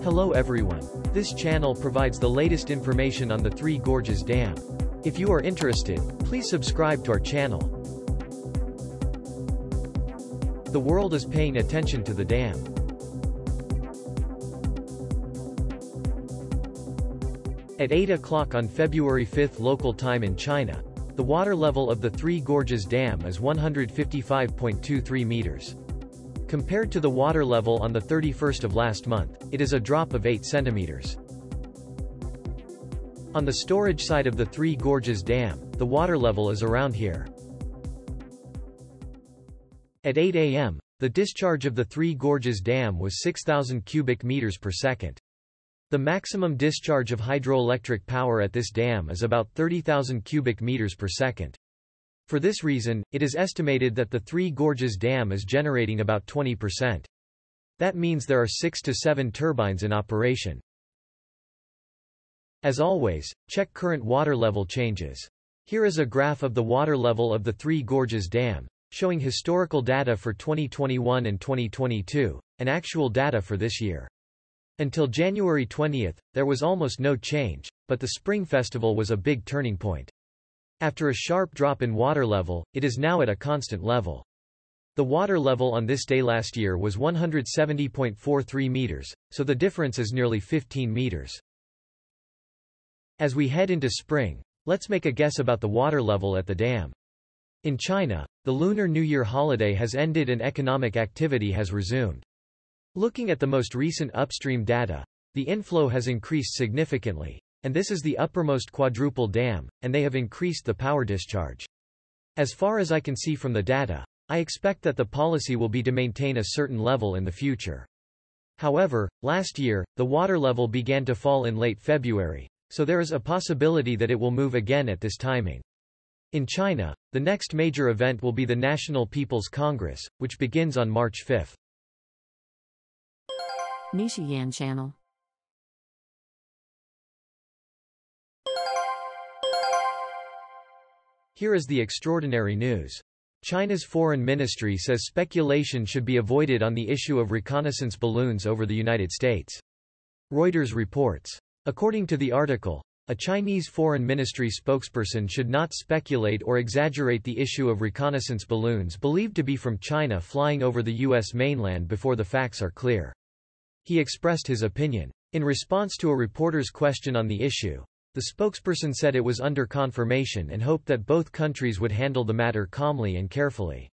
Hello everyone. This channel provides the latest information on the Three Gorges Dam. If you are interested, please subscribe to our channel. The world is paying attention to the dam. At 8 o'clock on February 5 local time in China, the water level of the Three Gorges Dam is 155.23 meters. Compared to the water level on the 31st of last month, it is a drop of 8 centimeters. On the storage side of the Three Gorges Dam, the water level is around here. At 8 a.m., the discharge of the Three Gorges Dam was 6,000 cubic meters per second. The maximum discharge of hydroelectric power at this dam is about 30,000 cubic meters per second. For this reason, it is estimated that the Three Gorges Dam is generating about 20%. That means there are 6 to 7 turbines in operation. As always, check current water level changes. Here is a graph of the water level of the Three Gorges Dam, showing historical data for 2021 and 2022, and actual data for this year. Until January 20, there was almost no change, but the Spring Festival was a big turning point. After a sharp drop in water level, it is now at a constant level. The water level on this day last year was 170.43 meters, so the difference is nearly 15 meters. As we head into spring, let's make a guess about the water level at the dam. In China, the Lunar New Year holiday has ended and economic activity has resumed. Looking at the most recent upstream data, the inflow has increased significantly, and this is the uppermost quadruple dam, and they have increased the power discharge. As far as I can see from the data, I expect that the policy will be to maintain a certain level in the future. However, last year, the water level began to fall in late February, so there is a possibility that it will move again at this timing. In China, the next major event will be the National People's Congress, which begins on March 5. NISHIYAN channel. Here is the extraordinary news. China's foreign ministry says speculation should be avoided on the issue of reconnaissance balloons over the United States. Reuters reports. According to the article, a Chinese foreign ministry spokesperson should not speculate or exaggerate the issue of reconnaissance balloons believed to be from China flying over the U.S. mainland before the facts are clear. He expressed his opinion. In response to a reporter's question on the issue, the spokesperson said it was under confirmation and hoped that both countries would handle the matter calmly and carefully.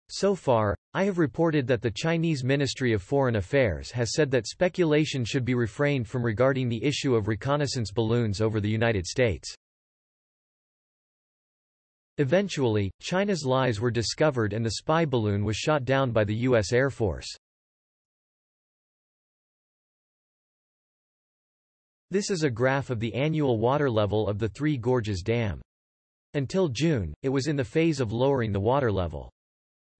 So far, I have reported that the Chinese Ministry of Foreign Affairs has said that speculation should be refrained from regarding the issue of reconnaissance balloons over the United States. Eventually, China's lies were discovered and the spy balloon was shot down by the U.S. Air Force. This is a graph of the annual water level of the Three Gorges Dam. Until June, it was in the phase of lowering the water level.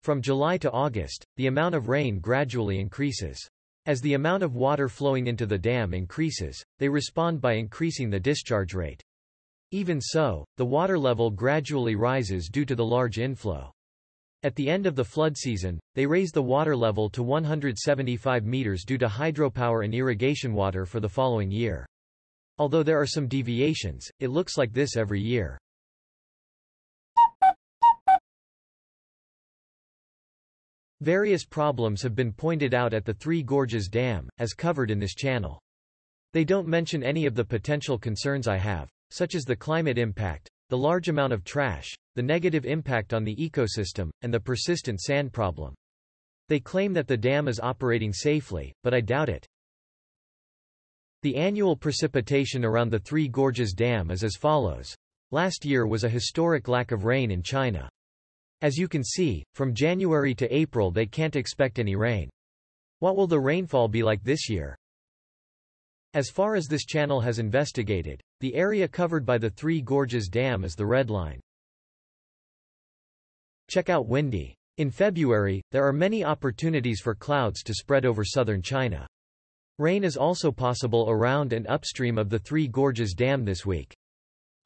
From July to August, the amount of rain gradually increases. As the amount of water flowing into the dam increases, they respond by increasing the discharge rate. Even so, the water level gradually rises due to the large inflow. At the end of the flood season, they raise the water level to 175 meters due to hydropower and irrigation water for the following year. Although there are some deviations, it looks like this every year. Various problems have been pointed out at the Three Gorges Dam, as covered in this channel. They don't mention any of the potential concerns I have, such as the climate impact, the large amount of trash, the negative impact on the ecosystem, and the persistent sand problem. They claim that the dam is operating safely, but I doubt it. The annual precipitation around the Three Gorges Dam is as follows. Last year was a historic lack of rain in China. As you can see, from January to April they can't expect any rain. What will the rainfall be like this year? As far as this channel has investigated, the area covered by the Three Gorges Dam is the red line. Check out windy. In February, there are many opportunities for clouds to spread over southern China. Rain is also possible around and upstream of the Three Gorges Dam this week.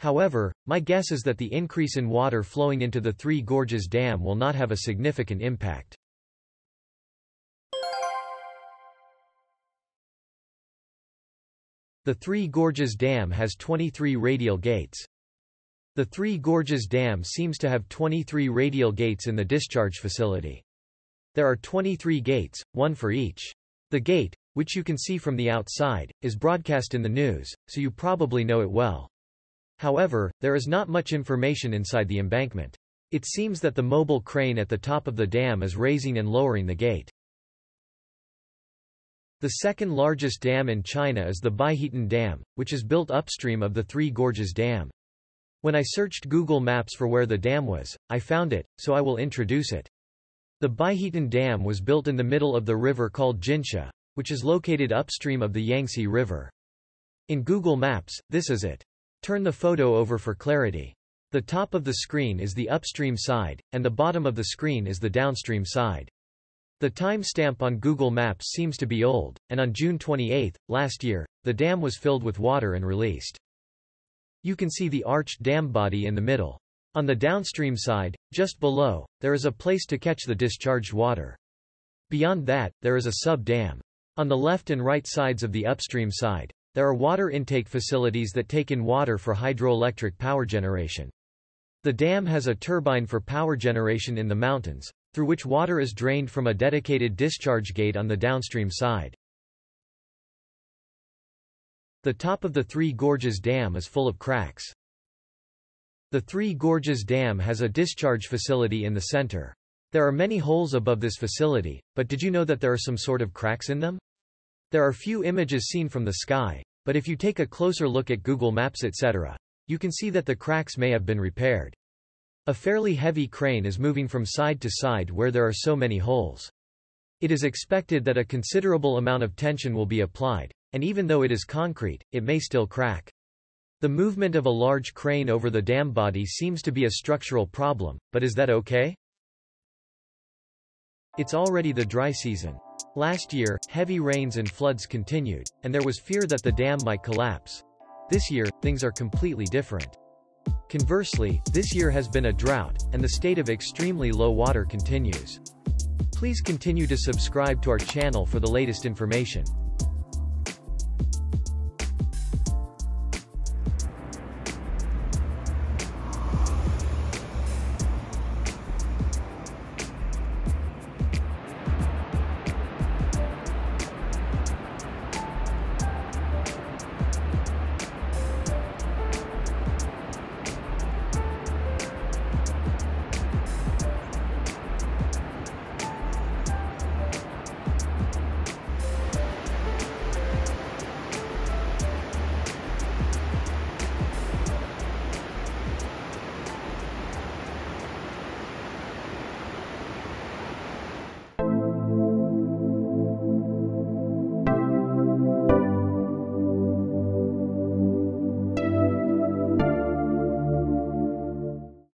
However, my guess is that the increase in water flowing into the Three Gorges Dam will not have a significant impact. The Three Gorges Dam has 23 radial gates. The Three Gorges Dam seems to have 23 radial gates in the discharge facility. There are 23 gates, one for each. The gate, which you can see from the outside, is broadcast in the news, so you probably know it well. However, there is not much information inside the embankment. It seems that the mobile crane at the top of the dam is raising and lowering the gate. The second largest dam in China is the Baihetan Dam, which is built upstream of the Three Gorges Dam. When I searched Google Maps for where the dam was, I found it, so I will introduce it. The Baihetan Dam was built in the middle of the river called Jinsha, which is located upstream of the Yangtze River. In Google Maps, this is it. Turn the photo over for clarity. The top of the screen is the upstream side, and the bottom of the screen is the downstream side. The timestamp on Google Maps seems to be old, and on June 28, last year, the dam was filled with water and released. You can see the arched dam body in the middle. On the downstream side, just below, there is a place to catch the discharged water. Beyond that, there is a sub-dam. On the left and right sides of the upstream side, there are water intake facilities that take in water for hydroelectric power generation. The dam has a turbine for power generation in the mountains, through which water is drained from a dedicated discharge gate on the downstream side. The top of the Three Gorges Dam is full of cracks. The Three Gorges Dam has a discharge facility in the center. There are many holes above this facility, but did you know that there are some sort of cracks in them? There are few images seen from the sky, but if you take a closer look at Google Maps etc., you can see that the cracks may have been repaired. A fairly heavy crane is moving from side to side where there are so many holes. It is expected that a considerable amount of tension will be applied, and even though it is concrete, it may still crack. The movement of a large crane over the dam body seems to be a structural problem, but is that okay? It's already the dry season. Last year, heavy rains and floods continued, and there was fear that the dam might collapse. This year, things are completely different. Conversely, this year has been a drought, and the state of extremely low water continues. Please continue to subscribe to our channel for the latest information.